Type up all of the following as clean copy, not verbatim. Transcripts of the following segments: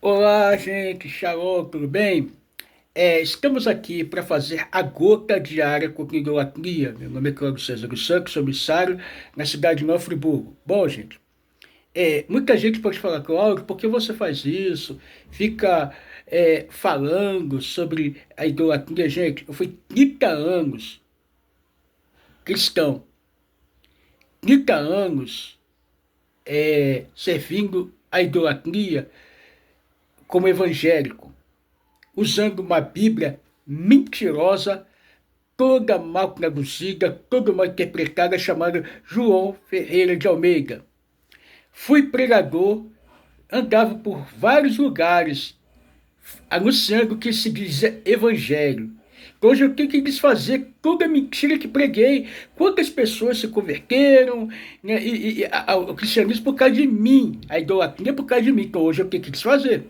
Olá, gente, Shalom, tudo bem? Estamos aqui para fazer a gota diária com idolatria. Meu nome é Cláudio César dos Santos, sou missário na cidade de Nova Friburgo. Bom, gente, muita gente pode falar, Cláudio, por que você faz isso? Fica falando sobre a idolatria. Gente, eu fui 30 anos cristão, 30 anos servindo a idolatria como evangélico, usando uma Bíblia mentirosa, toda mal traduzida, toda mal interpretada, chamada João Ferreira de Almeida. Fui pregador, andava por vários lugares, anunciando que se dizia evangelho. Hoje eu tenho que desfazer toda a mentira que preguei. Quantas pessoas se converteram, né, ao cristianismo por causa de mim, a idolatria por causa de mim. Então hoje eu tenho que desfazer.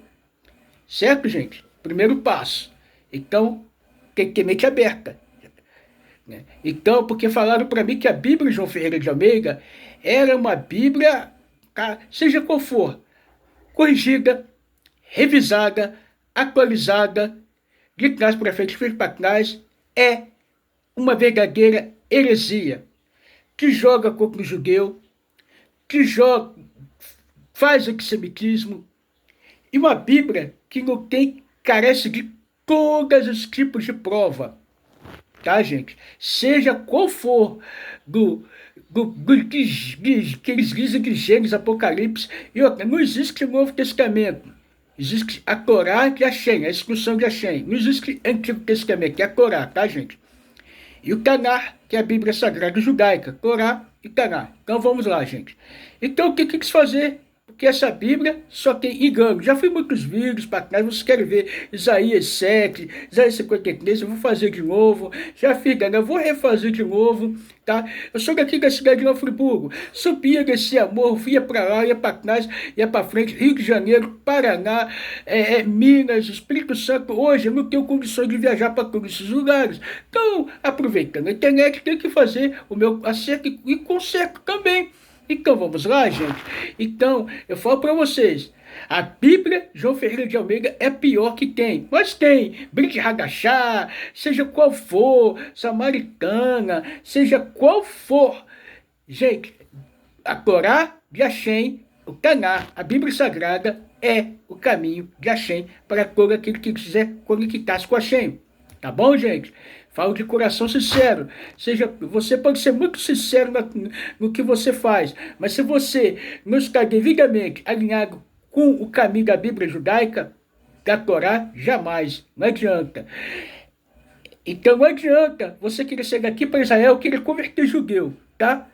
Certo, gente? Primeiro passo. Então, tem que ter mente aberta, né? Então, porque falaram para mim que a Bíblia de João Ferreira de Almeida era uma Bíblia, tá, seja qual for, corrigida, revisada, atualizada, de trás para frente, de frente para trás, é uma verdadeira heresia, que joga contra o judeu, que joga, faz antissemitismo, e uma Bíblia que não tem, carece de todos os tipos de prova, tá, gente? Seja qual for que eles dizem de Gênesis, Apocalipse, e outra, não existe o Novo Testamento. Existe a Torá e a Shem, a instrução de Hashem. Não existe Antigo Testamento, que é a Torá, tá, gente? E o Taná, que é a Bíblia Sagrada Judaica, Torá e Taná. Então vamos lá, gente. Então o que quis fazer? Porque essa Bíblia só tem engano. Já fui muitos vídeos para trás, vocês querem ver Isaías 7, Isaías 53, eu vou fazer de novo. Já fiz, eu vou refazer de novo, tá? Eu sou daqui da cidade de Nova Friburgo. Subia, descia amor, ia para lá, ia para trás, ia para frente, Rio de Janeiro, Paraná, Minas, Espírito Santo. Hoje eu não tenho condições de viajar para todos esses lugares. Então, aproveitando a internet, tem que fazer o meu acerto e conserto também. Então vamos lá, gente. Então, eu falo para vocês, a Bíblia João Ferreira de Almeida é pior que tem. Mas tem Brit Hadashah, seja qual for, Samaritana, seja qual for. Gente, a Torá de Hashem, o Taná, a Bíblia Sagrada, é o caminho de Hashem para todo aquele que quiser conectar-se com Hashem. Tá bom, gente? Falo de coração sincero. Você pode ser muito sincero no que você faz, mas se você não está devidamente alinhado com o caminho da Bíblia judaica, da Torá, jamais. Não adianta. Então não adianta você querer chegar aqui para Israel, querer converter judeu, tá?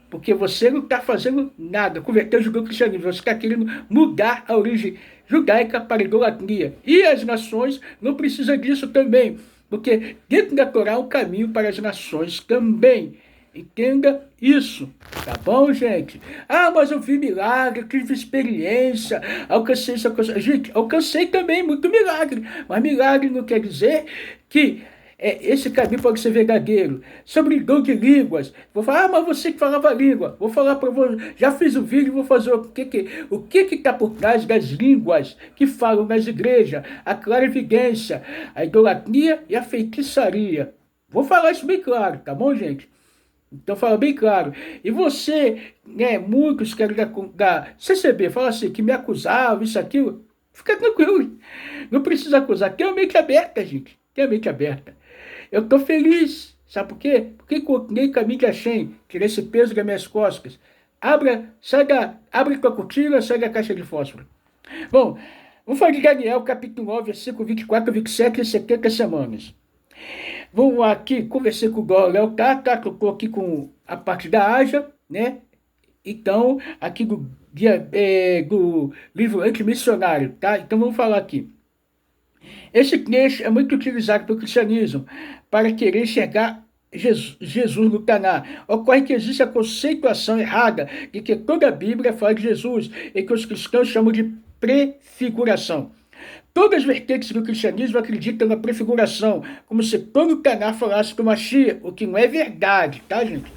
Porque você não está fazendo nada, converter o judeu ao cristianismo. Você está querendo mudar a origem judaica para a idolatria. E as nações não precisam disso também. Porque dentro da Torá há um caminho para as nações também. Entenda isso, tá bom, gente? Ah, mas eu vi milagre, tive experiência, alcancei essa coisa. Gente, alcancei também muito milagre. Mas milagre não quer dizer que esse caminho pode ser verdadeiro. Sobre dom de línguas, vou falar, mas você que falava língua, vou falar para você, já fiz o vídeo, vou fazer o que está por trás das línguas que falam nas igrejas, a clarividência, a idolatria e a feitiçaria. Vou falar isso bem claro, tá bom, gente? Então fala bem claro. E você, né, muitos querem dar CCB, fala assim, que me acusavam, isso, aquilo, fica tranquilo, não precisa acusar, tem a mente aberta, gente, tem a mente aberta. Eu estou feliz. Sabe por quê? Porque encontrei o caminho de Hashem. Tirei esse peso das minhas costas. Abre tua cortina, sai da caixa de fósforo. Bom, vamos falar de Daniel, capítulo 9, versículo 24, 27 e 70 semanas. Vamos aqui, conversei com o Léo, tá? Estou aqui com a parte da Aja, né? Então, aqui do livro Antimissionário, tá? Então vamos falar aqui. Esse trecho é muito utilizado pelo cristianismo para querer enxergar Jesus no Taná. Ocorre que existe a conceituação errada de que toda a Bíblia fala de Jesus e que os cristãos chamam de prefiguração. Todas as vertentes do cristianismo acreditam na prefiguração, como se todo o Taná falasse do Mashiach, o que não é verdade, tá, gente?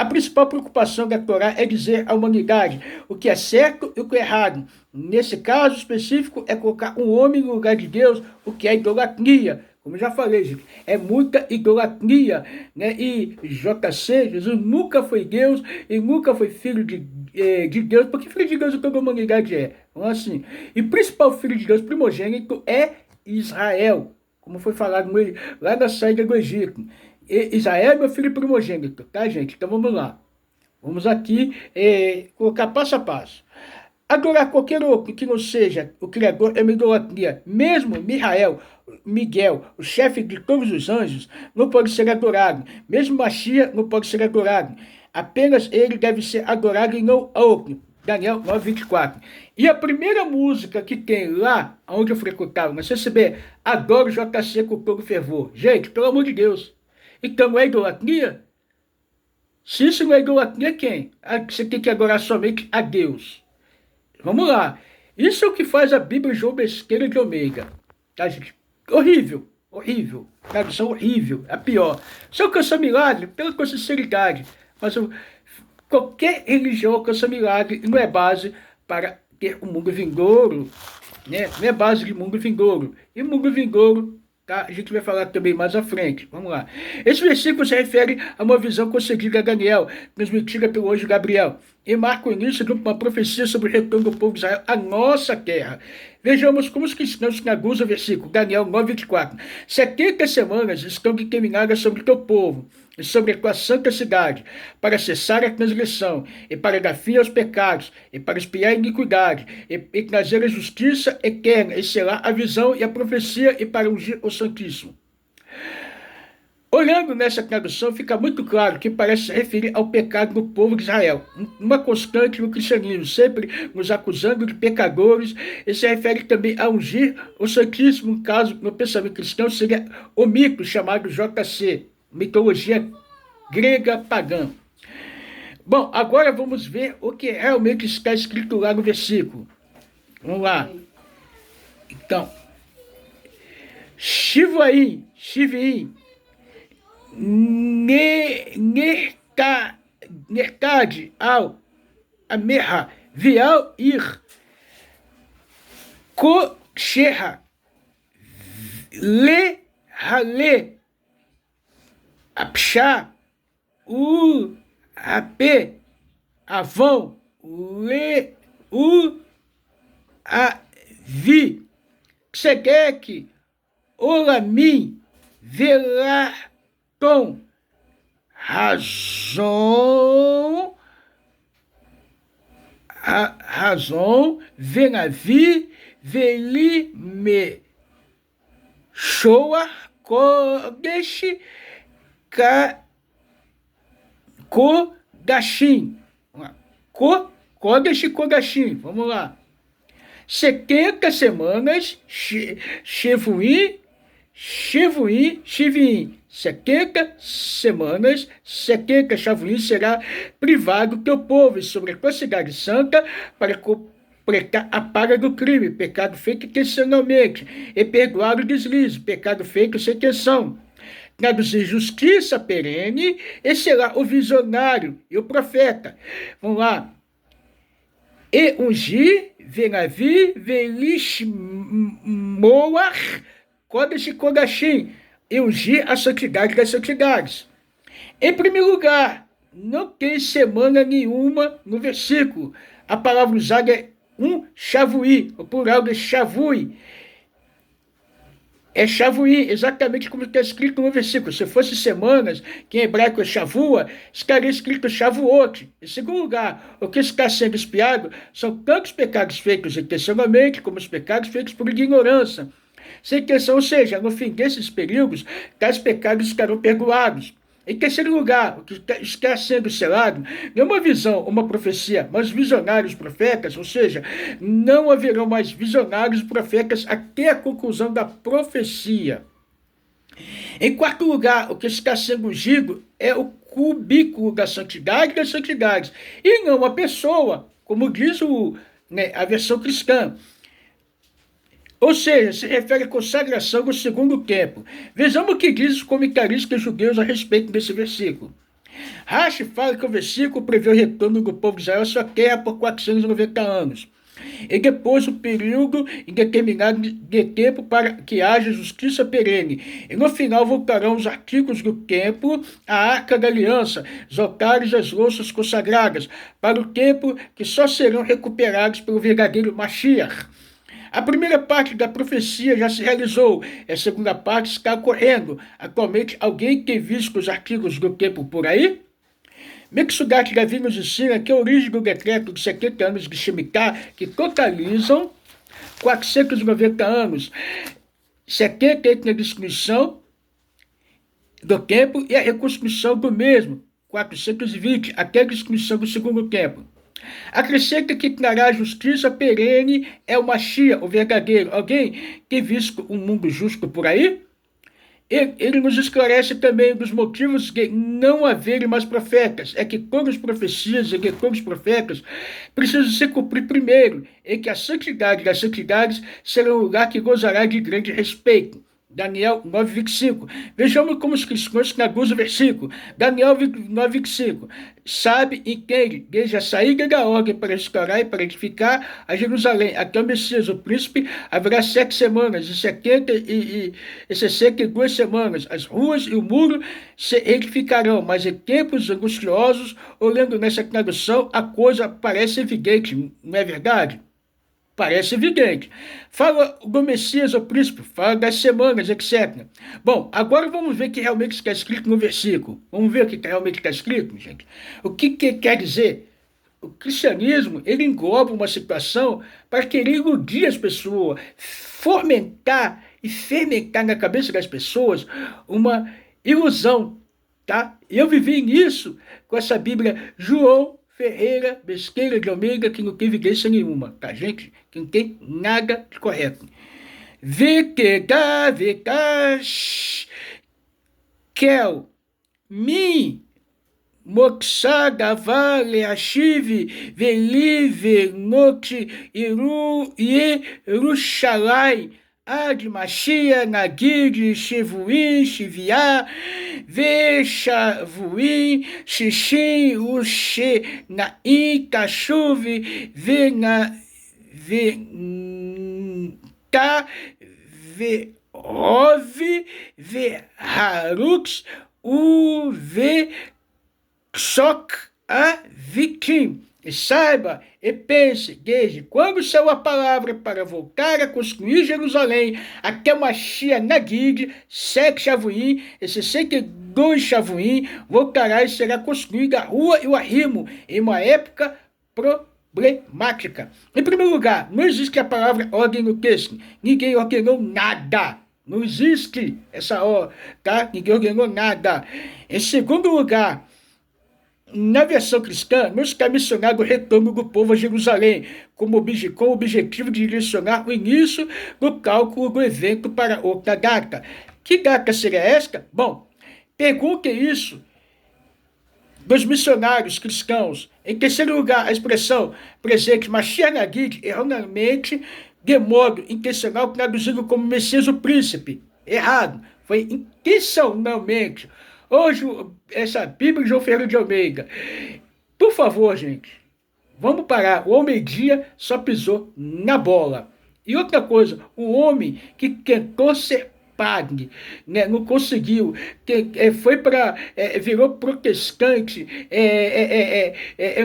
A principal preocupação da Torá é dizer à humanidade o que é certo e o que é errado, Nesse caso específico, é colocar um homem no lugar de Deus, o que é idolatria. Como eu já falei, gente, é muita idolatria, né? E JC, Jesus nunca foi Deus e nunca foi filho de Deus, porque filho de Deus toda a humanidade é. Então, assim, e o principal filho de Deus primogênito é Israel, como foi falado lá na saída do Egito. Israel é meu filho primogênito, tá, gente? Então vamos lá. Vamos aqui colocar passo a passo. Adorar qualquer outro que não seja o Criador é uma idolatria. Mesmo Miguel, o chefe de todos os anjos, não pode ser adorado. Mesmo Machia não pode ser adorado. Apenas ele deve ser adorado e não outro. Daniel 9:24. E a primeira música que tem lá, onde eu frequentava, na CCB, adoro JC com todo fervor. Gente, pelo amor de Deus. Então não é idolatria? Se isso não é idolatria, quem? Você tem que adorar somente a Deus. Vamos lá. Isso é o que faz a Bíblia João Besteira de Ômega. Tá, gente? Horrível. Horrível. Tradução horrível. A pior. Se alcança milagre, pela sinceridade. Mas qualquer religião alcança milagre e não é base para ter um mundo vindouro. Né? Não é base de mundo vindouro. E mundo vindouro, tá? A gente vai falar também mais à frente. Vamos lá. Esse versículo se refere a uma visão concedida a Daniel, transmitida pelo anjo Gabriel, e marca o início de uma profecia sobre o retorno do povo de Israel à nossa terra. Vejamos como os cristãos traduzem o versículo, Daniel 9:24. 70 semanas estão determinadas sobre o teu povo e sobre a tua santa cidade, para cessar a transgressão, e para dar fim aos pecados, e para espiar a iniquidade, e trazer a justiça eterna, e selar a visão e a profecia, e para ungir o Santíssimo. Olhando nessa tradução, fica muito claro que parece se referir ao pecado do povo de Israel, uma constante no cristianismo, sempre nos acusando de pecadores, e se refere também a ungir o Santíssimo, no caso, no pensamento cristão, seria o mito chamado JC, mitologia grega pagã. Bom, agora vamos ver o que realmente está escrito lá no versículo. Vamos lá. Então, Shivaim, Nertad al Amerra, Vial Ir, Kocheha, Le Hale, Apchá, Apê, Avon, Le Avi, Pseguec, Olamim, Velaton, Razão, Venavi, Velime, Shoa, Kodesh, Kodashim. Kodesh, Kodashim. Vamos lá. 70 semanas, Shevuim, 70 semanas, 70 Shavuim será privado do teu povo e sobre a tua cidade santa para completar a paga do crime, pecado feito intencionalmente, e perdoar o deslize, pecado feito sem intenção. Traduzir justiça perene, e será o visionário e o profeta. Vamos lá. E ungir, Venavi, Velish Moach, Kodesh Kodashim, e ungir a santidade das santidades. Em primeiro lugar, não tem semana nenhuma no versículo. A palavra usada é Shavuí, o plural de Shavui. É Shavuí, exatamente como está escrito no versículo. Se fosse semanas, que em hebraico é Shavua, estaria escrito Shavuot. Em segundo lugar, o que está sendo espiado são tanto os pecados feitos intencionalmente, como os pecados feitos por ignorância. Sem intenção, ou seja, no fim desses períodos, tais pecados estarão perdoados. Em terceiro lugar, o que está sendo selado não é uma visão, uma profecia, mas visionários profetas, ou seja, não haverão mais visionários profetas até a conclusão da profecia. Em quarto lugar, o que está sendo ungido é o cubículo da santidade das santidades, e não a pessoa, como diz a versão cristã. Ou seja, se refere à consagração do segundo tempo. Vejamos o que diz os comentaristas judeus a respeito desse versículo. Rashi fala que o versículo prevê o retorno do povo de Israel à sua terra por 490 anos. e depois o período indeterminado de tempo para que haja justiça perene. E no final voltarão os artigos do templo, a arca da aliança, os altares e as louças consagradas, para o tempo que só serão recuperados pelo verdadeiro Mashiach. A primeira parte da profecia já se realizou, a segunda parte está ocorrendo. Atualmente, alguém tem visto os artigos do templo por aí? Metsugat Levi nos ensina que a origem do decreto de 70 anos de Shemitah, que totalizam 490 anos, 70 entre a destruição do templo e a reconstrução do mesmo, 420, até a destruição do segundo templo. Acrescenta que trará justiça perene é o Mashiach, o verdadeiro. Alguém tem visto um mundo justo por aí? Ele nos esclarece também dos motivos de não haverem mais profetas. É que todas as profecias e de todos os profetas precisam se cumprir primeiro, e que a santidade das santidades será um lugar que gozará de grande respeito. Daniel 9,25. Vejamos como os cristãos traduzem o versículo. Daniel 9,25. Sabe e entende, desde a saída da ordem para restaurar e para edificar a Jerusalém, até o Messias, o príncipe, haverá 7 semanas, e 70 e 62 semanas. As ruas e o muro se edificarão, mas em tempos angustiosos, olhando nessa tradução, a coisa parece evidente, não é verdade? Parece evidente. Fala do Messias, o príncipe, fala das semanas, etc. Bom, agora vamos ver o que realmente está escrito no versículo. Vamos ver o que realmente está escrito, gente. O que quer dizer? O cristianismo, ele engloba uma situação para querer iludir as pessoas, fomentar e fermentar na cabeça das pessoas uma ilusão, tá? Eu vivi nisso com essa Bíblia João Ferreira Besteira de Almeida, que não tem evidência nenhuma, tá, gente? Que não tem nada de correto. Vekegavekash Kel Mi Moksadavar Leashiv Velive Noti Iru Yerushalai Ad Mashia Nagid Shevuim Shiviá Veshavuim Shishim Ushe Naim Kashuv Vena Venta Verov Verharux Uve Sok Avikim. E saiba e pense, desde quando saiu a palavra para voltar a construir Jerusalém, até o Mashiach Nagid, 7 Shavuim, e 62 Shavuim, voltará e será construída a rua e o arrimo, em uma época problemática. Em primeiro lugar, não existe a palavra ordem no texto. Ninguém ordenou nada. Não existe essa ordem, tá? Ninguém ordenou nada. Em segundo lugar, na versão cristã, não está mencionado o retorno do povo a Jerusalém, com o objetivo de direcionar o início do cálculo do evento para outra data. Que data seria esta? Bom, pergunte isso dos missionários cristãos. Em terceiro lugar, a expressão presente Mashiach Nagid, erroneamente, de modo intencional, traduzido como Messias o Príncipe. Errado. Foi intencionalmente. Hoje, essa Bíblia de João Ferreira de Almeida. Por favor, gente, vamos parar. O Almeidinha só pisou na bola. E outra coisa, o homem que tentou ser padre, né, não conseguiu, foi para, virou protestante,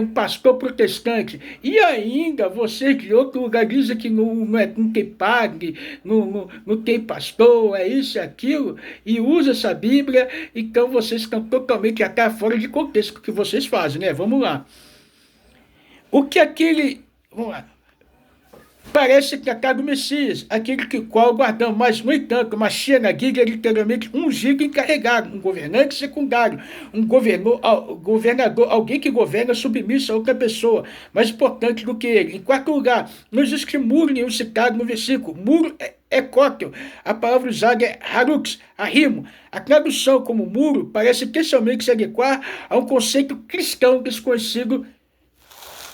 um pastor protestante, e ainda vocês de outro lugar dizem que não tem padre, não tem pastor, é isso, é aquilo, e usa essa Bíblia, então vocês estão totalmente até fora de contexto que vocês fazem, né? Vamos lá. O que aquele, vamos lá, parece tratar do Messias, aquele que qual guardamos, mas, no entanto, Mashiach Nagid é literalmente ungido e encarregado, um governante secundário, um governador, alguém que governa submisso a outra pessoa, mais importante do que ele. Em quarto lugar, não existe muro nenhum citado no versículo. Muro é cótel. A palavra usada é harux, arrimo. A tradução como muro parece intencionalmente se adequar a um conceito cristão desconhecido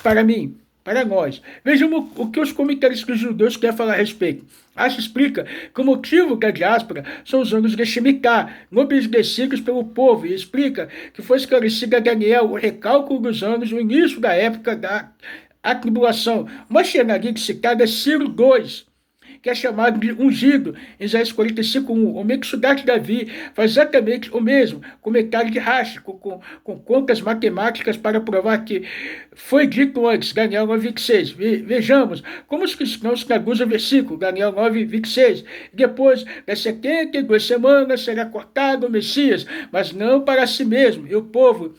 para mim, para nós. Vejamos o que os comentaristas judeus querem falar a respeito. Acha explica que o motivo da diáspora são os anos de Shemitah, obedecidos pelo povo, e explica que foi esclarecido a Daniel o recálculo dos anos no início da época da a tribulação. Mashiach Nagig citado é Ciro 2, que é chamado de ungido, em Isaías 45:1. O Mexudá de Davi faz exatamente o mesmo comentário de Rashi, com contas matemáticas para provar que foi dito antes, Daniel 9:26. Vejamos como os cristãos traduzem o versículo, Daniel 9:26. Depois das 72 semanas será cortado o Messias, mas não para si mesmo, e o povo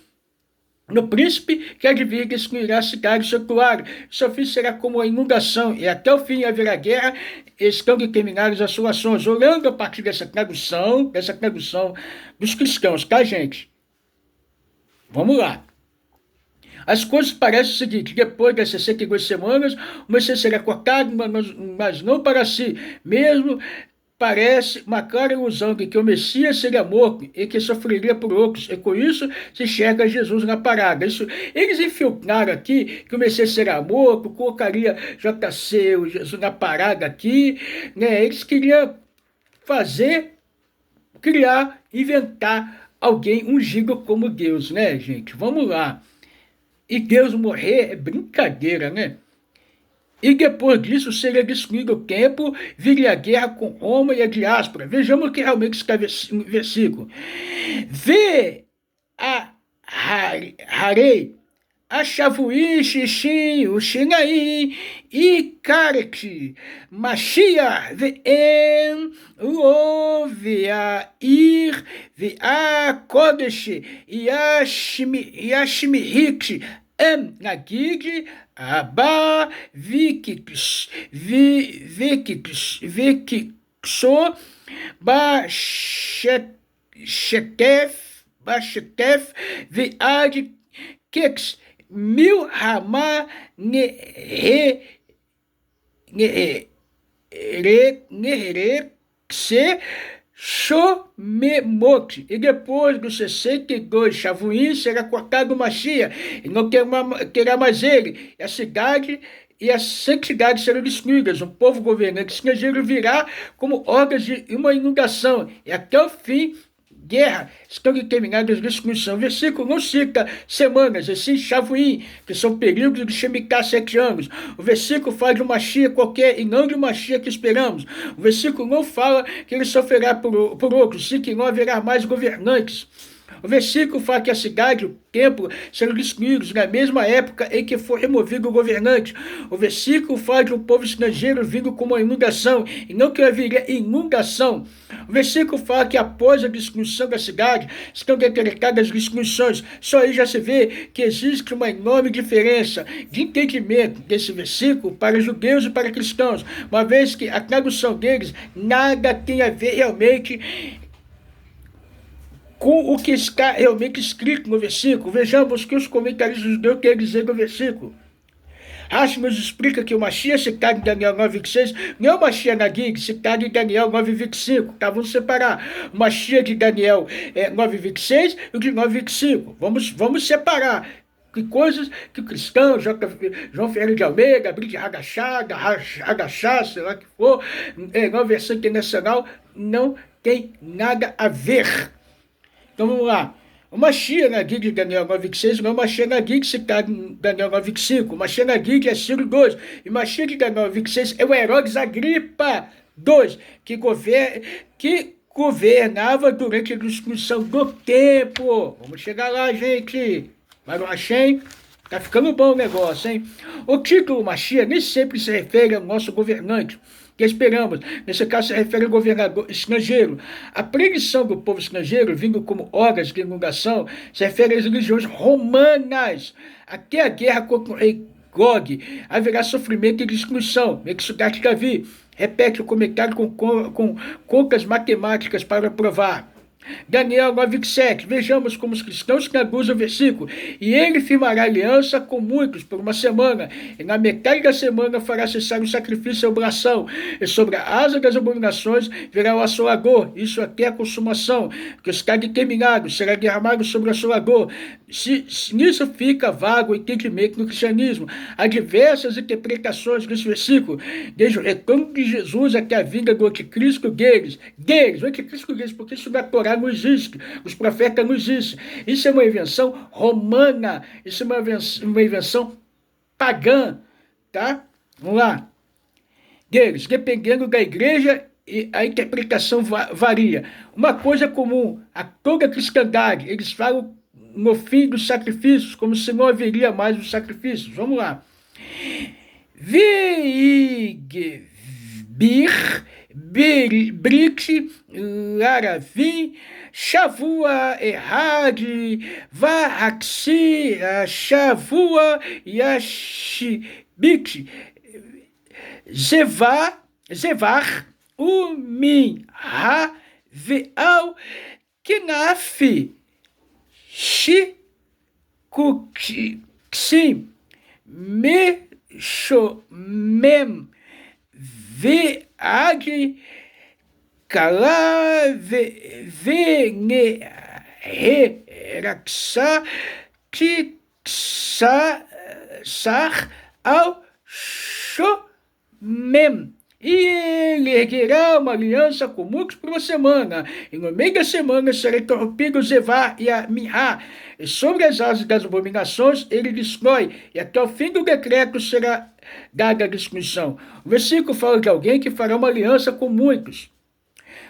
no príncipe que adivinha destruirá a cidade santuário. Seu fim será como a inundação, e até o fim haverá guerra, estão determinadas as suas ações. Olhando a partir dessa tradução dos cristãos, tá, gente? Vamos lá. As coisas parecem o seguinte: depois das 62 semanas, o Messias será cortado, mas não para si mesmo. Parece uma clara ilusão de que o Messias seria morto e que sofreria por outros, e com isso se enxerga Jesus na parada. Eles infiltraram aqui que o Messias será morto, colocaria JC, o Jesus na parada aqui, né? Eles queriam criar, inventar alguém ungido como Deus, né, gente? Vamos lá. E Deus morrer é brincadeira, né? E depois disso seria destruído o templo, viria a guerra com Roma e a diáspora. Vejamos o que realmente está no versículo. Vê a Harei, a Shavuí, Xixim, o Xinaí, e Karek, Mashiach, Ve'em, Lo, Ve'a Ir, Ve'a Kodesh, Yashmihik, Nagig, Abba, Vikix, Bashetef, Ve'ad, Kex, Mil Ramá, Nehere, Shomemot. E depois dos 62 Shavuim será cortado o Mashiach, e não terá mais ele, e a cidade e as santidades serão destruídas. Um povo governante estrangeiro virá como órgãos de uma inundação, e até o fim guerra estão determinadas a destruição. O versículo não cita semanas, e sim Shavuim, que são períodos de Shemitah 7 anos. O versículo fala de uma Mashiach qualquer e não de uma Mashiach que esperamos. O versículo não fala que ele sofrerá por outros, sim que não haverá mais governantes. O versículo fala que a cidade e o templo serão destruídos na mesma época em que foi removido o governante. O versículo fala de um povo estrangeiro vindo como uma inundação, e não que haveria inundação. O versículo fala que após a destruição da cidade estão decretadas as destruições. Só aí já se vê que existe uma enorme diferença de entendimento desse versículo para judeus e para cristãos, uma vez que a tradução deles nada tem a ver realmente com o que está realmente escrito no versículo. Vejamos o que os comentaristas judeus querem dizer no versículo. Rashi nos explica que o Mashiach citado em Daniel 9:26 não é o Mashiach Nagig citado em Daniel 9:25. Tá, vamos separar o Mashiach de Daniel 9:26 e o de 9:25. Vamos separar. Que coisas que o cristão, João Ferreira de Almeida, Bride Agachá, sei lá que for, nova versão internacional, não tem nada a ver. Então vamos lá. O Mashiach Nagig de Daniel 9:26 não é o Mashiach Nagig citado em Daniel 9:5. O Mashiach Nagig é Ciro 2. E o Mashiach de Daniel 9:26 é o Herodes Agripa 2, que governava durante a destruição do templo. Vamos chegar lá, gente. Baruch Hashem. Tá ficando bom o negócio, hein? O título Mashiach nem sempre se refere ao nosso governante que esperamos. Nesse caso se refere ao governador estrangeiro. A predição do povo estrangeiro, vindo como órgãos de inundação, se refere às religiões romanas. Até a guerra contra o rei Gog haverá sofrimento e destruição. Mexudá de Davi repete o comentário com contas matemáticas para provar. Daniel 9:7, vejamos como os cristãos traduzem o versículo. E ele firmará aliança com muitos por uma semana, e na metade da semana fará cessar o sacrifício e a oblação, e sobre a asa das abominações virá o assolador, isso até a consumação, que está determinado, será derramado sobre o assolador. Nisso fica vago o entendimento no cristianismo. Há diversas interpretações desse versículo, desde o retorno de Jesus até a vinda do anticristo deles, o anticristo deles, porque isso na Torá não existe, os profetas não existem. Isso é uma invenção romana, isso é uma invenção pagã, tá? Vamos lá. Deles, dependendo da igreja, e a interpretação varia. Uma coisa comum a toda a cristandade, eles falam no fim dos sacrifícios, como se não haveria mais os sacrifícios. Vamos lá. Bir, Brit, Laravim, Shavua, Erhad, Vahaxi, Shavua, Yashibit, Zevar, Umin, Ha, Veal, Kenaf, Shikuksim, Meshomem, Veag, Kala, Veneraksa, Tiksa, Sar, Al, Shomem. E ele erguerá uma aliança com muitos por uma semana, e no meio da semana será interrompido o Zevar e a Minha, e sobre as asas das abominações ele destrói, e até o fim do decreto será dada a destruição. O versículo fala de alguém que fará uma aliança com muitos.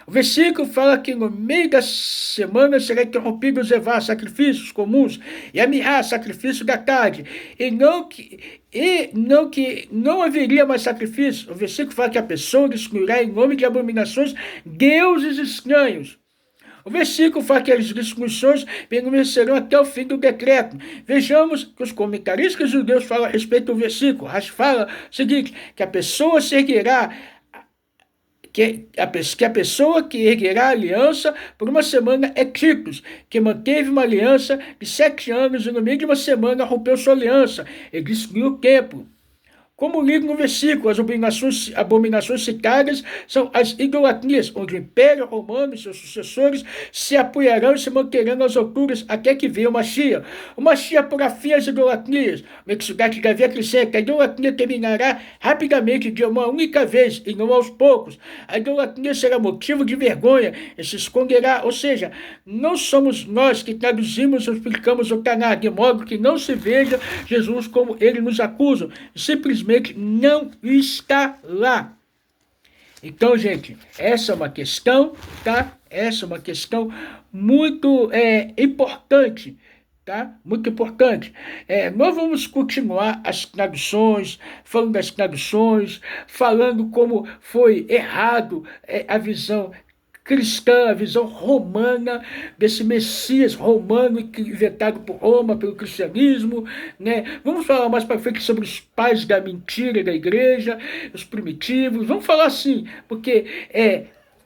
O versículo fala que no meio da semana será interrompido o Zevar, sacrifícios comuns, e a Minha, sacrifício da tarde, e não haveria mais sacrifício. O versículo fala que a pessoa destruirá em nome de abominações deuses estranhos. O versículo fala que as destruições permanecerão até o fim do decreto. Vejamos que os comentaristas judeus falam a respeito do versículo. Rashi fala o seguinte, que a pessoa se erguerá, que a pessoa que erguerá a aliança por uma semana é Titus, que manteve uma aliança de 7 anos e no meio de uma semana rompeu sua aliança e destruiu o templo. Como lido no versículo, as abominações citadas são as idolatrias, onde o Império Romano e seus sucessores se apoiarão e se manterão nas alturas até que venha o Mashiach. O Mashiach porá fim às idolatrias. O Metsudat Gavia acrescenta, a idolatria terminará rapidamente de uma única vez e não aos poucos. A idolatria será motivo de vergonha e se esconderá. Ou seja, não somos nós que traduzimos ou explicamos o Taná, de modo que não se veja Jesus como ele nos acusa. Simplesmente não está lá. Então, gente, essa é uma questão, tá? Essa é uma questão muito importante, tá? Muito importante. Nós vamos continuar as traduções, falando das traduções, falando como foi errado a visão cristã, a visão romana desse Messias romano inventado por Roma, pelo cristianismo, né? Vamos falar mais para frente sobre os pais da mentira da igreja, os primitivos, vamos falar assim, porque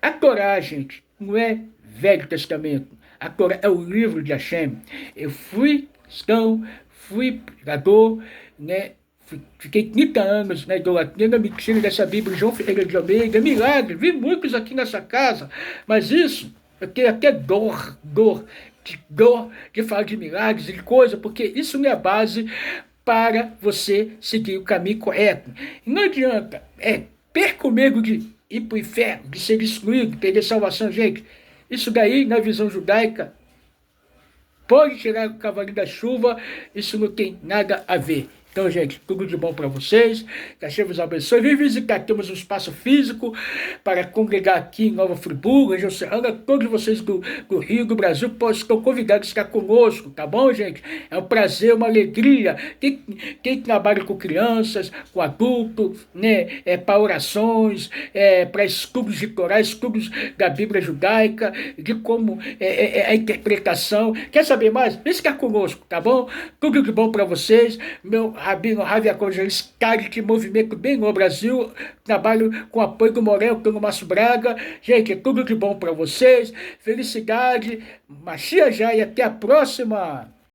a Torá, gente, não é Velho Testamento, a Torá é o livro de Hashem. Eu fui cristão, fui pregador, né? Fiquei 30 anos na idolatria, na mentira dessa Bíblia, João Ferreira de Almeida, milagre, vi muitos aqui nessa casa, mas isso, eu tenho até dor de falar de milagres e de coisa, porque isso não é a base para você seguir o caminho correto. E não adianta, perca o medo de ir para o inferno, de ser destruído, perder salvação, gente. Isso daí, na visão judaica, pode tirar o cavalo da chuva, isso não tem nada a ver. Então, gente, tudo de bom para vocês. Que Hashem vos abençoe. Vem visitar, temos um espaço físico para congregar aqui em Nova Friburgo, região serrana. Todos vocês do Rio, do Brasil, estão convidados a estar conosco, tá bom, gente? É um prazer, uma alegria. Quem trabalha com crianças, com adultos, né? Para orações, para estudos de Torá, estudos da Bíblia judaica, de como a interpretação. Quer saber mais? Vem ficar conosco, tá bom? Tudo de bom para vocês. Meu Rabino Ravi Acongelis, de movimento bem no Brasil, trabalho com apoio do Morel, pelo Márcio Braga. Gente, tudo de bom para vocês, felicidade, Mashiach já e até a próxima!